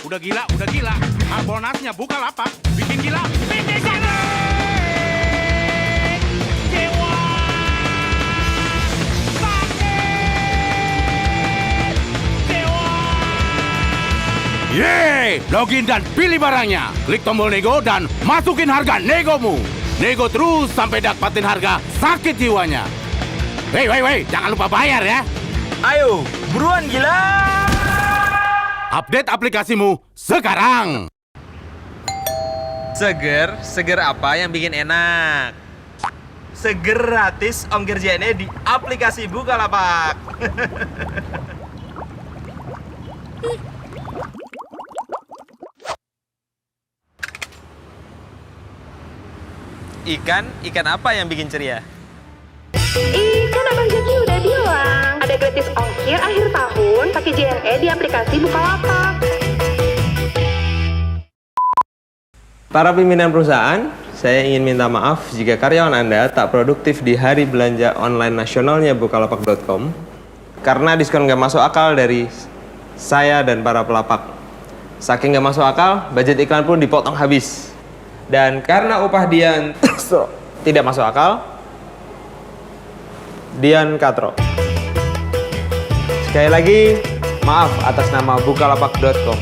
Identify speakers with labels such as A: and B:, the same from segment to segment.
A: udah gila. Bonusnya Bukalapak, bikin gila. Yeay, login dan pilih barangnya. Klik tombol nego dan masukin harga negomu. Nego terus sampai dapatin harga sakit jiwanya. Wei, jangan lupa bayar ya.
B: Ayo, buruan gila.
A: Update aplikasimu sekarang.
B: Seger apa yang bikin enak? Seger gratis ongkir JNE di aplikasi Bukalapak. Ikan apa yang bikin ceria?
C: Kan Abang Jaki udah bilang ada gratis ongkir akhir tahun pakai JNE di aplikasi Bukalapak.
B: Para pimpinan perusahaan, saya ingin minta maaf jika karyawan Anda tak produktif di hari belanja online nasionalnya Bukalapak.com karena diskon nggak masuk akal dari saya dan para pelapak. Saking nggak masuk akal, budget iklan pun dipotong habis. Dan karena upah Dian tidak masuk akal, Dian Katro. Sekali lagi, maaf atas nama Bukalapak.com.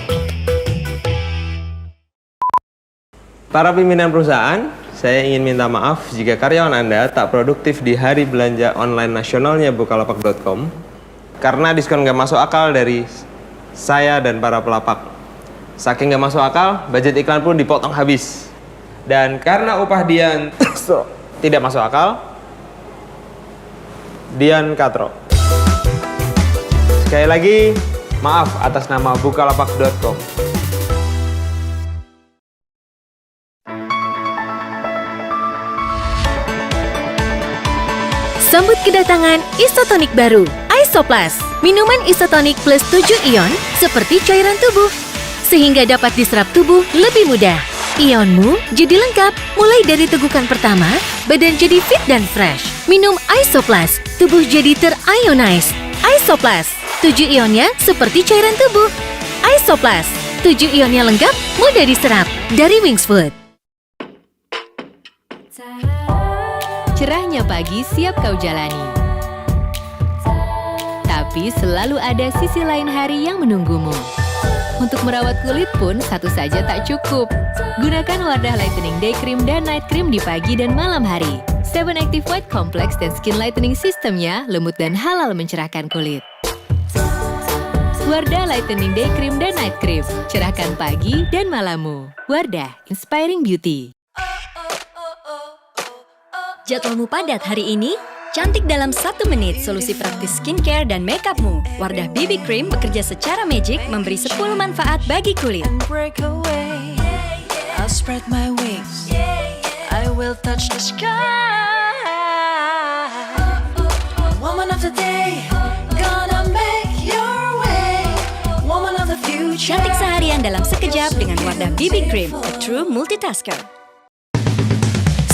B: Para pimpinan perusahaan, saya ingin minta maaf jika karyawan Anda tak produktif di hari belanja online nasionalnya Bukalapak.com karena diskon nggak masuk akal dari saya dan para pelapak. Saking nggak masuk akal, budget iklan pun dipotong habis. Dan karena upah Dian tidak masuk akal, Dian Katro. Sekali lagi, maaf atas nama Bukalapak.com.
D: Sambut kedatangan Isotonik baru, Isoplus. Minuman isotonik plus 7 ion seperti cairan tubuh, sehingga dapat diserap tubuh lebih mudah. Ionmu jadi lengkap, mulai dari tegukan pertama, badan jadi fit dan fresh. Minum Isoplus, tubuh jadi terionize. Isoplus, 7 ionnya seperti cairan tubuh. Isoplus, 7 ionnya lengkap, mudah diserap. Dari Wings Food. Cerahnya pagi siap kau jalani. Tapi selalu ada sisi lain hari yang menunggumu. Untuk merawat kulit pun satu saja tak cukup. Gunakan Wardah Lightening Day Cream dan Night Cream di pagi dan malam hari. 7 Active White Complex dan Skin Lightening Systemnya lembut dan halal mencerahkan kulit. Wardah Lightening Day Cream dan Night Cream. Cerahkan pagi dan malammu. Wardah, Inspiring Beauty.
E: Jadwalmu padat hari ini? Cantik dalam 1 menit, solusi praktis skincare dan makeupmu. Wardah BB Cream bekerja secara magic, memberi 10 manfaat bagi kulit.
F: I'll spread my wings. I will touch the sky. Woman of the day, gonna make your way. Woman of the future.
E: Cantik seharian dalam sekejap dengan Wardah BB Cream, a true multitasker.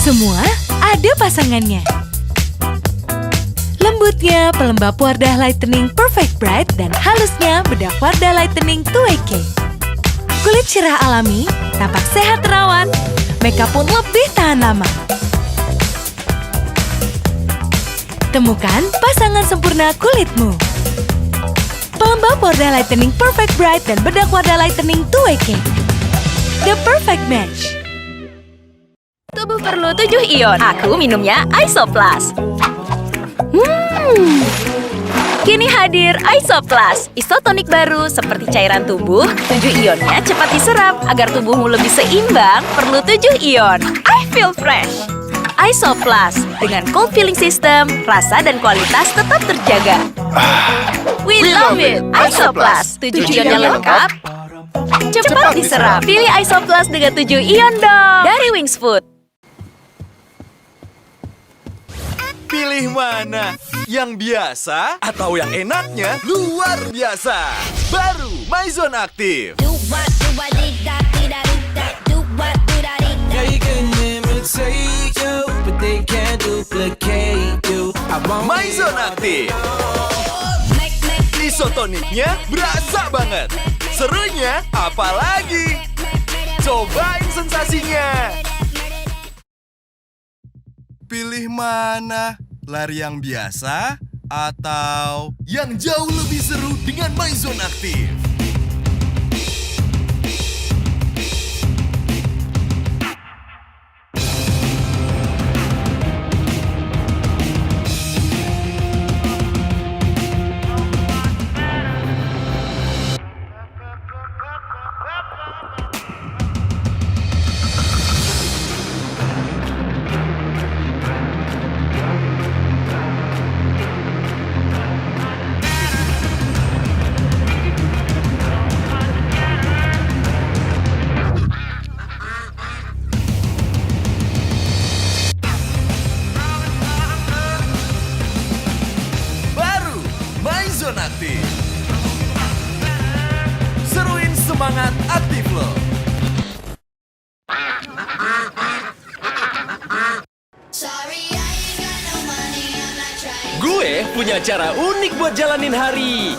G: Semua ada pasangannya. Lembutnya pelembab Wardah Lightening Perfect Bright dan halusnya bedak Wardah Lightening 2K. Kulit cerah alami, tampak sehat terawat, makeup pun lebih tahan lama. Temukan pasangan sempurna kulitmu. Pelembab Wardah Lightening Perfect Bright dan bedak Wardah Lightening 2K. The perfect match.
D: Tubuh perlu 7 ion. Aku minumnya Isoplus. Kini hadir Isoplus, isotonik baru seperti cairan tubuh. 7 ionnya cepat diserap agar tubuhmu lebih seimbang. Perlu 7 ion. I feel fresh. Isoplus dengan cold filling system, rasa dan kualitas tetap terjaga. We love it. Isoplus, 7 ionnya lengkap, cepat diserap. Pilih Isoplus dengan 7 ion dong. Dari Wings Food.
H: Pilih mana? Yang biasa atau yang enaknya luar biasa? Baru Maison Aktif. Maison Aktif. Isotoniknya berasa banget. Serunya apalagi? Cobain sensasinya. Pilih mana? Lari yang biasa atau yang jauh lebih seru dengan MyZone Aktif? MyZone Aktif. Seruin semangat aktif lo.
I: Gue punya cara unik buat jalanin hari.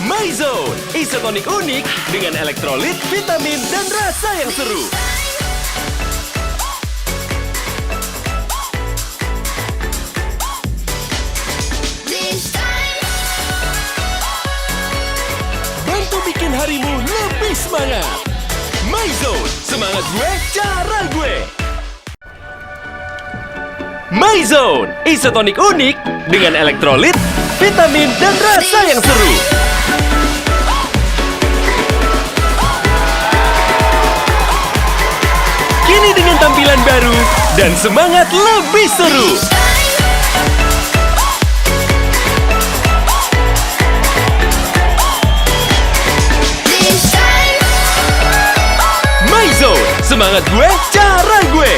I: MyZone, isotonik unik dengan elektrolit, vitamin, dan rasa yang seru. Bantu bikin harimu lebih semangat. MyZone, semangat gue, cara gue. MyZone, isotonik unik dengan elektrolit, vitamin, dan rasa yang seru. Kini dengan tampilan baru dan semangat lebih seru. MyZone, semangat gue, cara gue.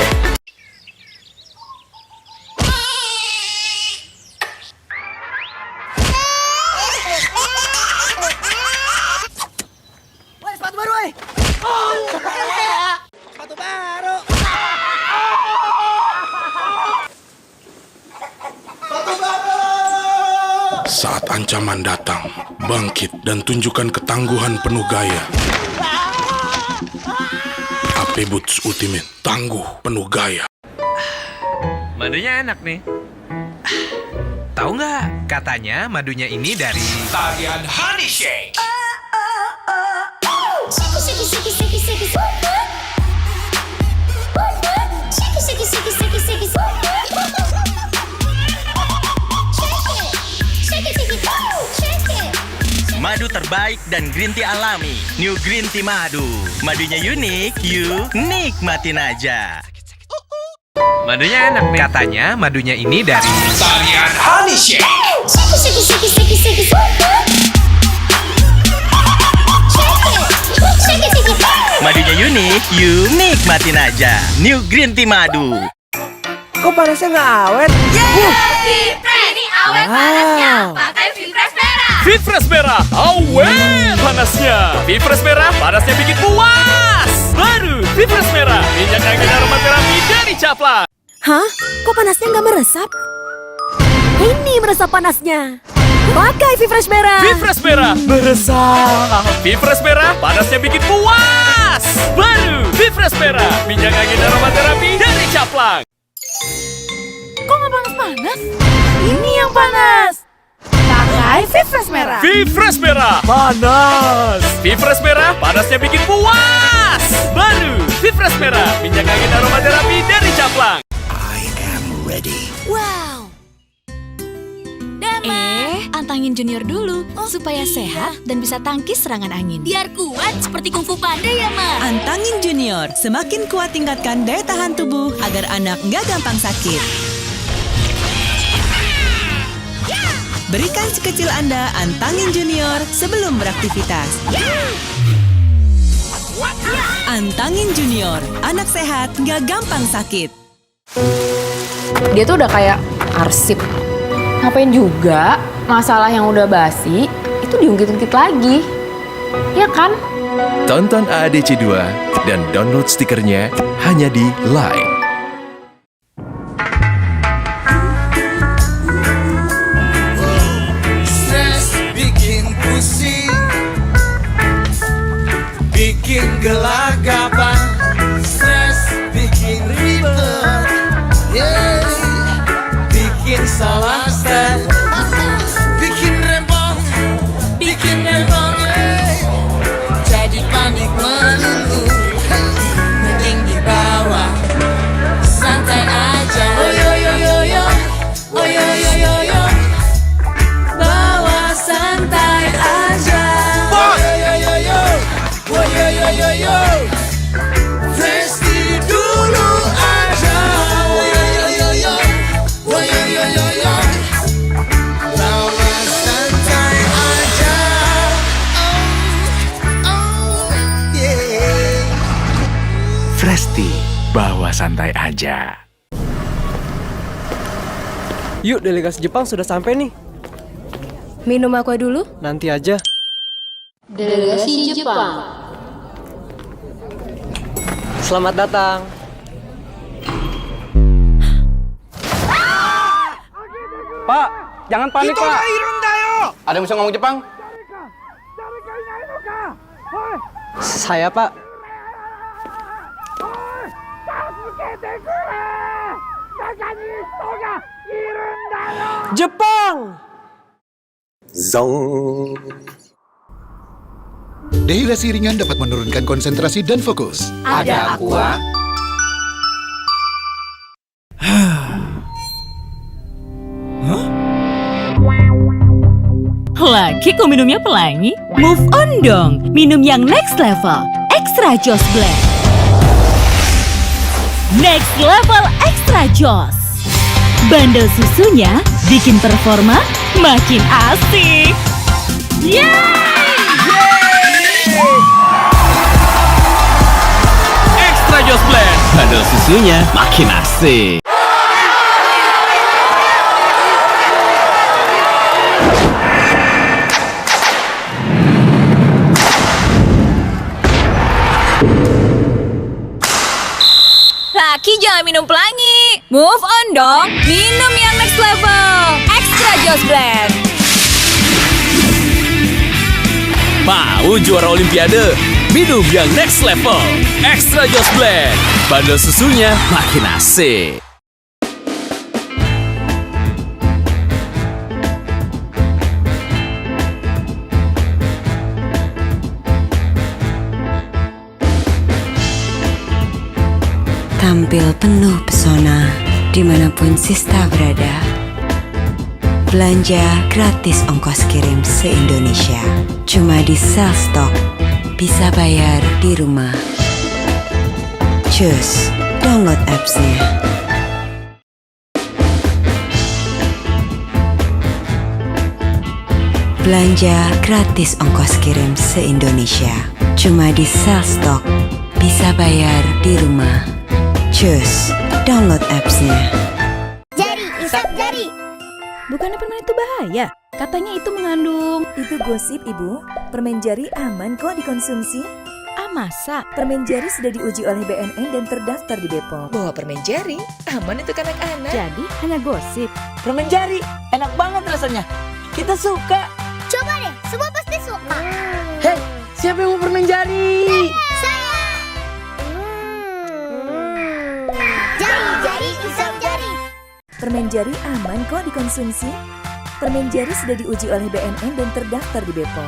A: Saat ancaman datang, bangkit dan tunjukkan ketangguhan penuh gaya. AP Boots Ultimate, tangguh penuh gaya.
J: Madunya enak nih. Tahu nggak? Katanya madunya ini dari Tarian Honey Shake.
I: Madu terbaik dan green tea alami. New Green Tea Madu. Madunya unik, you nikmatin aja.
J: Madunya enak nih. Katanya madunya ini dari Tarian Honey Shake.
I: Madunya unik, you nikmatin aja. New Green Tea Madu.
K: Kok panasnya nggak awet?
F: Ini awet panasnya. Pakai Fifresh merah.
I: Fifresh merah, awet panasnya. Fifresh merah, panasnya bikin puas. Baru Fifresh merah, minyak angin aromaterapi dari Caplang.
G: Hah? Kok panasnya nggak meresap? Ini meresap panasnya. Pakai Fifresh merah.
I: Fifresh merah, meresap. Fifresh merah, panasnya bikin puas. Baru Fifresh merah, minyak angin aromaterapi dari Caplang.
G: Kok nggak panas-panas? Ini yang panas. Pakai Fifresh merah.
I: Fifresh merah, panas. Fifresh merah, panasnya bikin puas. Baru Fifresh merah, minyak angin aromaterapi dari Caplang.
E: Wow. Antangin Junior dulu supaya sehat dan bisa tangkis serangan angin. Biar kuat seperti Kung Fu Panda ya, Ma.
L: Antangin Junior, semakin kuat tingkatkan daya tahan tubuh agar anak nggak gampang sakit. Berikan si kecil Anda Antangin Junior sebelum beraktivitas. Antangin Junior, anak sehat nggak gampang sakit.
M: Dia tuh udah kayak arsip. Ngapain juga masalah yang udah basi itu diungkit-ungkit lagi. Ya kan?
N: Tonton AADC 2 dan download stikernya hanya di Line.
H: Stres bikin pusing,
A: santai aja.
K: Yuk, delegasi Jepang sudah sampai nih.
M: Minum aqua dulu?
K: Nanti aja.
M: Delegasi Jepang.
K: Selamat datang. Pak, jangan panik, Pak.
B: Ada yang bisa ngomong Jepang?
K: Saya, Pak. Jepang!
O: Zong. Dehidrasi ringan dapat menurunkan konsentrasi dan fokus.
F: Ada aqua.
P: Lagi kok minumnya pelangi? Move on dong, minum yang next level. Extra Joss Blend. Next level Extra Joss. Bandel susunya bikin performa makin asik.
I: Extra Joss Blend. Bandel susunya makin asik.
E: Laki jangan minum pelangi. Move on dong. Minum yang next level. Extra Joss Blend.
I: Mau juara Olimpiade? Minum yang next level. Extra Joss Blend. Bandel susunya makin asik.
Q: Tampil penuh pesona dimanapun Sista berada. Belanja gratis ongkos kirim se-Indonesia. Cuma di Selstock, bisa bayar di rumah. Cus, download apps-nya. Belanja gratis ongkos kirim se-Indonesia. Cuma di Selstock, bisa bayar di rumah. Cus, download apps-nya.
R: Jari, isap jari.
S: Bukannya permen itu bahaya? Katanya itu mengandung...
T: Itu gosip, Ibu. Permen jari aman kok dikonsumsi.
S: Ah, masa?
T: Permen jari sudah diuji oleh BNN dan terdaftar di Bepom.
U: Bahwa permen jari aman untuk anak-anak.
S: Jadi hanya gosip.
K: Permen jari, enak banget rasanya. Kita suka.
R: Coba deh, semua pasti suka.
K: Hei, siapa yang mau permen jari?
R: Saya. Jari, isap jari.
T: Permen jari aman kok dikonsumsi. Permen jari sudah diuji oleh BNN dan terdaftar di Bepom.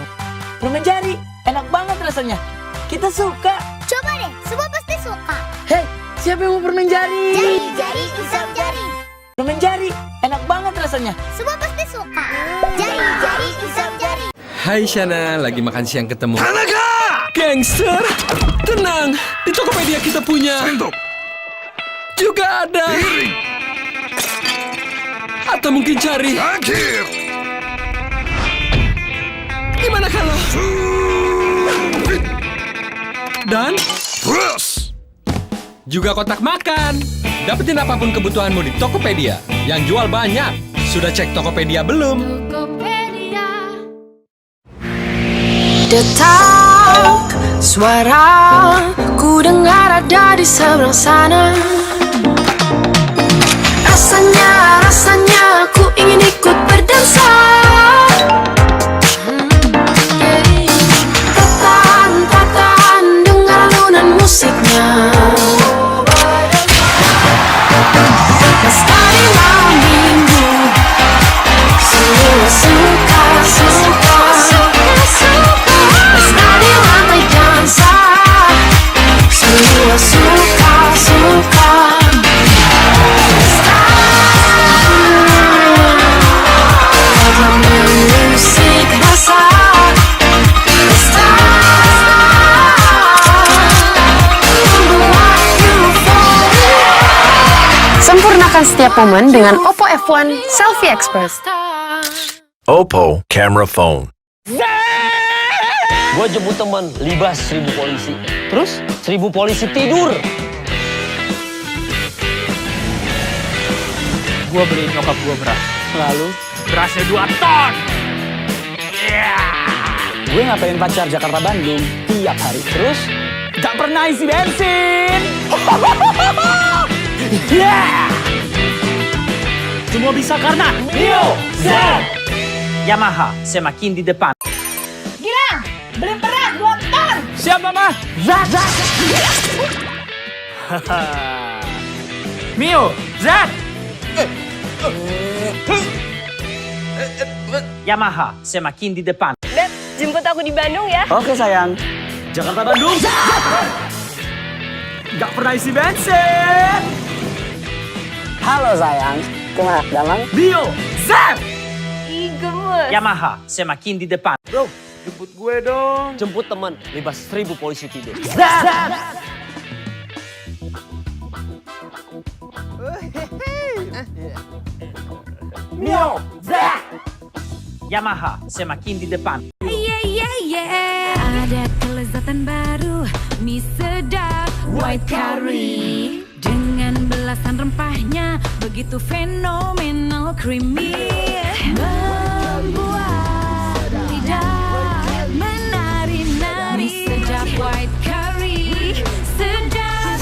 K: Permen jari, enak banget rasanya. Kita suka.
R: Coba deh, semua pasti suka.
K: Hei, siapa yang mau permen jari?
R: Jari, isap jari.
K: Permen jari, enak banget rasanya.
R: Semua pasti suka. Jari, isap jari.
J: Hai Shana, lagi makan siang ketemu.
N: Tanaka!
J: Gangster, tenang. Di Tokopedia kita punya.
N: Sendok.
J: Juga ada.
N: Piring.
J: Atau mungkin cari.
N: Akhir.
J: Gimana kalau? Dan
N: Terus.
J: juga kotak makan. Dapetin apapun kebutuhanmu di Tokopedia. Yang jual banyak. Sudah cek Tokopedia belum?
F: Detak suara ku dengar ada di seberang sana. Rasanya ku ingin ikut berdansa. Tatan dengar alunan musiknya. Pestari malam minggu, semua suka. Pestari lantai dansa, semua suka. Musik rasa. Sempurnakan setiap momen dengan Oppo F1 Selfie Express.
N: Oppo Camera Phone.
K: Gua jemput teman, libas 1000 polisi. Terus 1000 polisi tidur. Gue beliin nyokap gue beras. Lalu
I: Berasnya 2 ton.
K: gue ngapain pacar Jakarta-Bandung tiap hari. Terus gak pernah isi bensin. Semua bisa karena Mio Z. Yamaha semakin di depan.
R: Gilang, beli beras 2 ton.
K: Siap mama. Zat. Mio Z. Yamaha semakin di depan.
M: Beb, jemput aku di Bandung ya.
K: Oke sayang. Jakarta-Bandung. Gak pernah isi bensin. Halo sayang. Kemana Damang? Mio Z.
M: Ih, gemes.
K: Yamaha semakin di depan.
B: Bro, jemput gue dong.
K: Jemput teman, bebas 1000 polisi tidur. Mio Z. Yamaha semakin di depan.
F: Ada kelezatan baru, mie sedap white curry dengan belasan rempahnya begitu fenomenal creamy, membuat lidah menari-nari. Mie sedap white curry, sedap,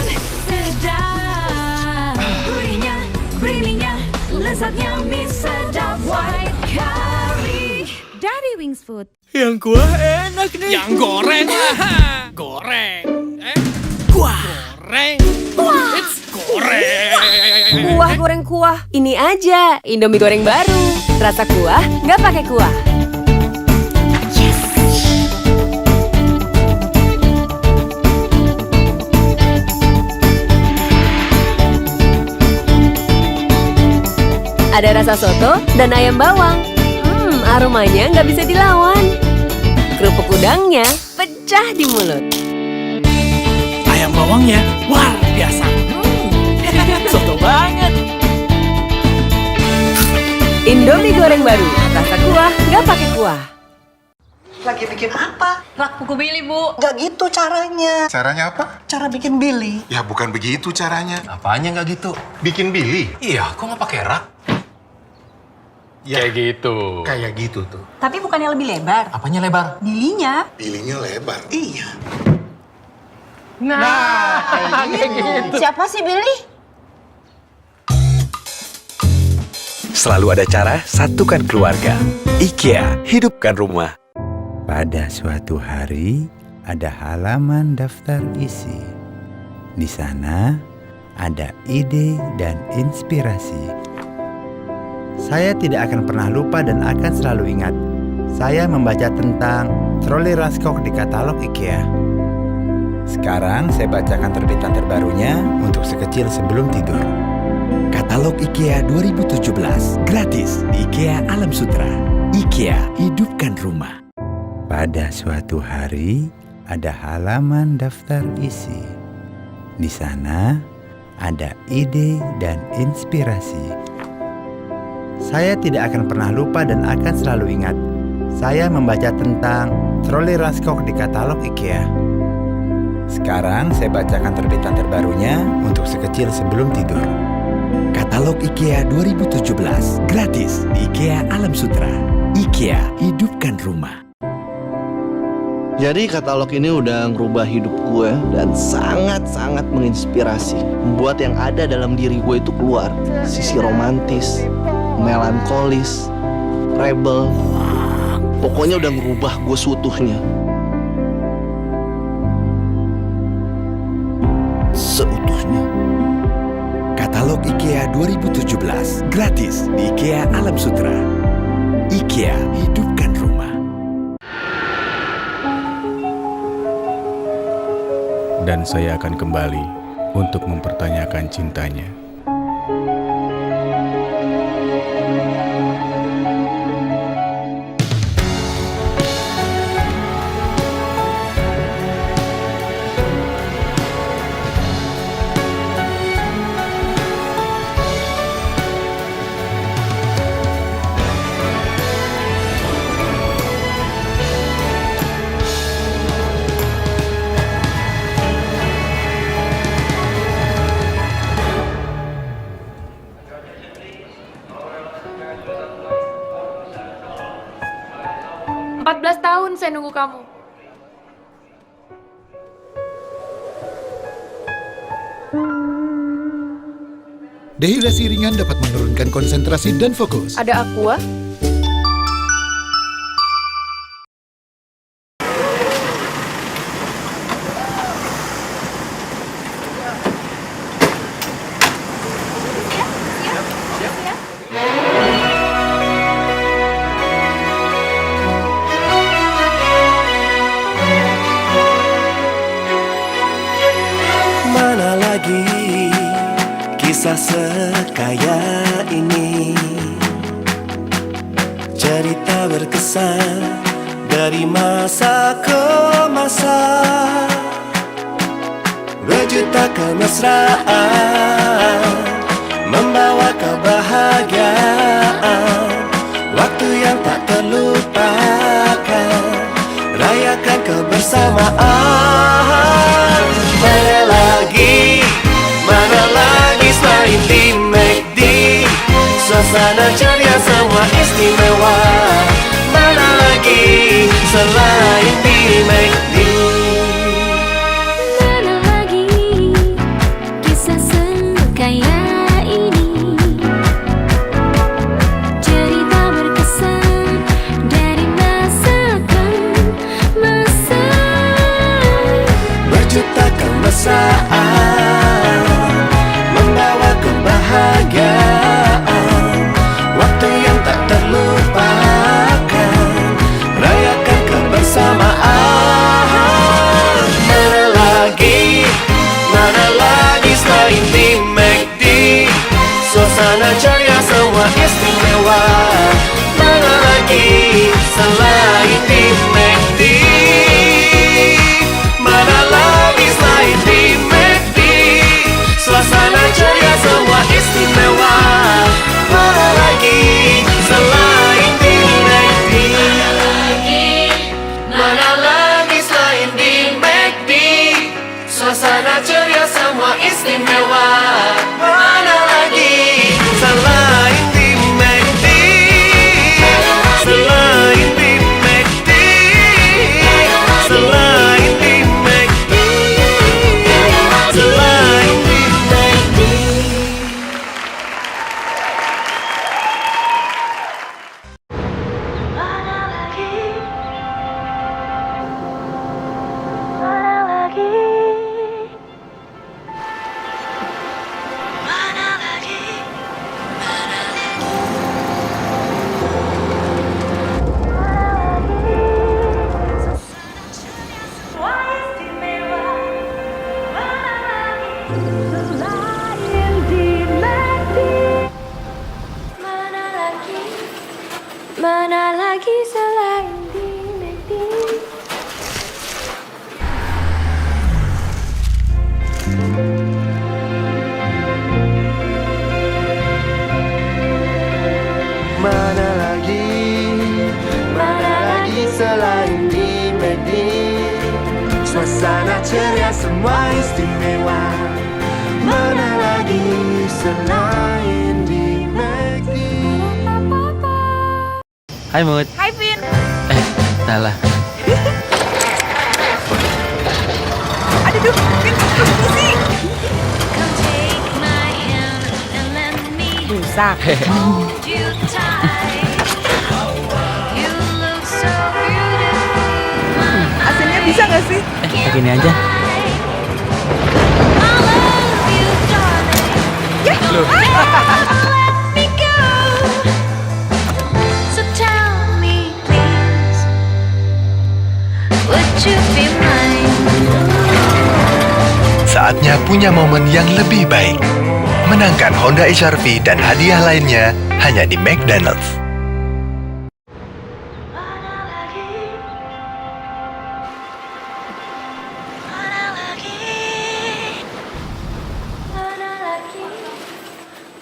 F: creamy-nya, lezatnya mie sedap white curry dari Wings Food.
I: Yang kuah enak nih. Yang goreng lah. Goreng. Kuah. Goreng. It's goreng.
M: Kuah goreng kuah. Ini aja Indomie goreng baru. Rasa kuah, nggak pakai kuah. Ada rasa soto dan ayam bawang. Aromanya nggak bisa dilawan. Kerupuk udangnya pecah di mulut.
I: Ayam bawangnya luar biasa.
K: Soto banget.
M: Indomie goreng baru. Rasa kuah, nggak pakai kuah.
C: Lagi bikin apa?
M: Rak buku Billy, Bu.
C: Gak gitu caranya.
O: Caranya apa?
C: Cara bikin Billy.
O: Ya bukan begitu caranya.
V: Apanya nggak gitu?
O: Bikin Billy?
V: Iya, kok nggak pakai rak?
O: Ya,
V: kayak gitu.
O: Kayak gitu tuh.
C: Tapi bukannya lebih lebar?
V: Apanya lebar?
C: Bilinya.
O: Bilinya lebar.
C: Iya.
V: Nah, kayak gitu.
C: Siapa sih Billy?
N: Selalu ada cara satukan keluarga. IKEA, hidupkan rumah.
W: Pada suatu hari, ada halaman daftar isi. Di sana, ada ide dan inspirasi. Saya tidak akan pernah lupa dan akan selalu ingat. Saya membaca tentang troli Raskok di katalog IKEA. Sekarang saya bacakan terbitan terbarunya untuk sekecil sebelum tidur.
N: Katalog IKEA 2017, gratis di IKEA Alam Sutra. IKEA, hidupkan rumah.
W: Pada suatu hari, ada halaman daftar isi. Di sana, ada ide dan inspirasi. Saya tidak akan pernah lupa dan akan selalu ingat. Saya membaca tentang troli Raskok di katalog IKEA. Sekarang saya bacakan terbitan terbarunya untuk sekecil sebelum tidur.
N: Katalog IKEA 2017, gratis di IKEA Alam Sutra. IKEA, hidupkan rumah.
X: Jadi katalog ini udah ngerubah hidup gue dan sangat-sangat menginspirasi. Membuat yang ada dalam diri gue itu keluar. Sisi romantis, melankolis, rebel. Pokoknya udah ngerubah gue seutuhnya.
N: Seutuhnya. Katalog IKEA 2017, gratis di IKEA Alam Sutra. IKEA, hidupkan rumah.
Y: Dan saya akan kembali untuk mempertanyakan cintanya.
M: 14 tahun saya nunggu kamu.
O: Dehidrasi ringan dapat menurunkan konsentrasi dan fokus.
M: Ada Aqua?
A: Mana lagi kisah sekaya ini, cerita berkesan dari masa ke masa, berjuta kemesraan membawa kebahagiaan, waktu yang tak terlupakan, rayakan kebersamaan. Mana lagi selain di McD, suasana ceria semua istimewa. Mana lagi selain di McD.
F: Mana lagi kisah sekaya ini, cerita berkesan dari masa ke masa,
A: berjuta kemesraan membawa kebahagiaan, waktu yang tak terlupakan, rayakan kebersamaan. Mana lagi selain di McD, suasana ceria semua istimewa. Mana lagi selain di McD, mana lagi selain di McD, suasana ceria semua istimewa. Mana lagi selain di McD, mana lagi selain di McD, suasana ceria semua istimewa. Mana lagi selain di McD, selain di McD, selain di McD, selain di McD.
F: Mana lagi selain di McD.
A: Mana lagi selain di McD, suasana ceria semua istimewa. Mana lagi selain di McD.
D: Hai Mut.
M: Hai Vin.
D: Salah.
M: Aduh, Vin, isi. Rusak. Asinnya bisa nggak sih?
D: Pakai ini aja.
F: Loh. So tell me please, would you be mine?
G: Saatnya punya momen yang lebih baik. Menangkan Honda HR-V dan hadiah lainnya hanya di McDonald's.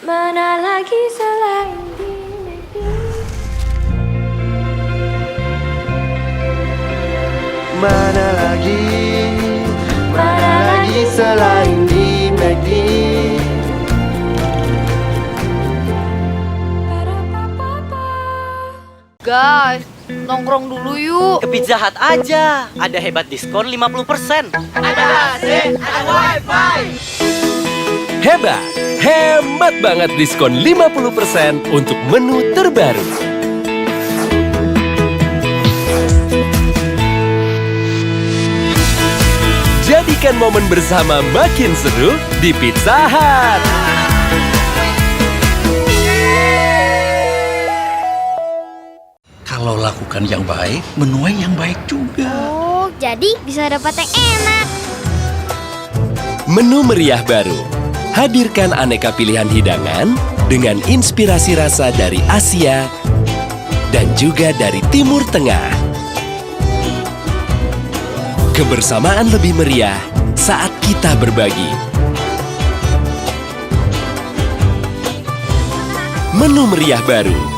F: Mana lagi selain di McD.
A: Mana lagi selain di McD.
M: Guys, nongkrong dulu yuk.
K: Ke Pizza Hut aja. Ada hebat diskon 50%. Ada AC, ada wifi.
E: Hebat banget diskon 50% untuk menu terbaru. Jadikan momen bersama makin seru di Pizza Hut.
H: Kalau lakukan yang baik, menuai yang baik juga.
R: Oh, jadi bisa dapat yang enak.
E: Menu meriah baru. Hadirkan aneka pilihan hidangan dengan inspirasi rasa dari Asia dan juga dari Timur Tengah. Kebersamaan lebih meriah saat kita berbagi. Menu meriah baru.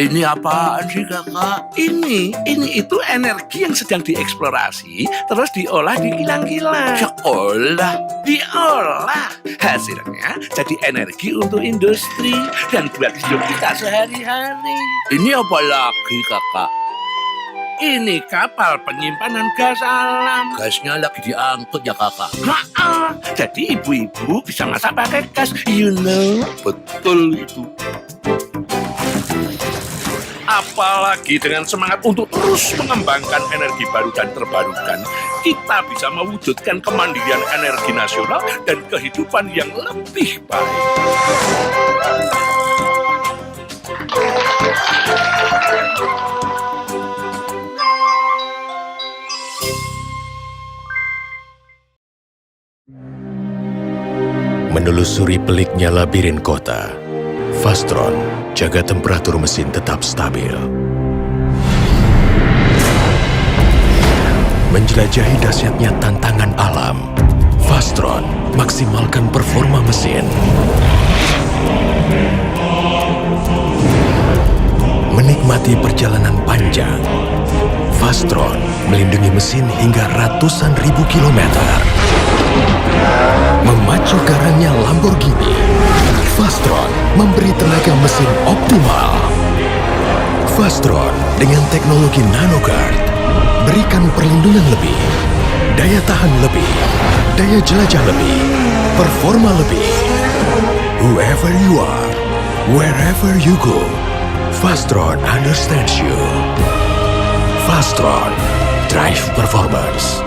L: Ini apaan sih kakak? Ini itu energi yang sedang dieksplorasi, terus diolah di kilang-kilang. Sekolah, diolah. Hasilnya jadi energi untuk industri dan buat hidup kita sehari-hari. Ini apa lagi kakak? Ini kapal penyimpanan gas alam. Gasnya lagi diangkut ya kakak? Jadi ibu-ibu bisa masak pakai gas, you know. Betul itu. Apalagi dengan semangat untuk terus mengembangkan energi baru dan terbarukan, kita bisa mewujudkan kemandirian energi nasional dan kehidupan yang lebih baik.
E: Menelusuri peliknya labirin kota, Fastron jaga temperatur mesin tetap stabil. Menjelajahi dahsyatnya tantangan alam, Fastron maksimalkan performa mesin. Menikmati perjalanan panjang, Fastron melindungi mesin hingga ratusan ribu kilometer. Memacu garangnya Lamborghini, Fastron memberi tenaga mesin optimal. Fastron dengan teknologi NanoGuard berikan perlindungan lebih, daya tahan lebih, daya jelajah lebih, performa lebih. Whoever you are, wherever you go, Fastron understands you. Fastron, drive performance.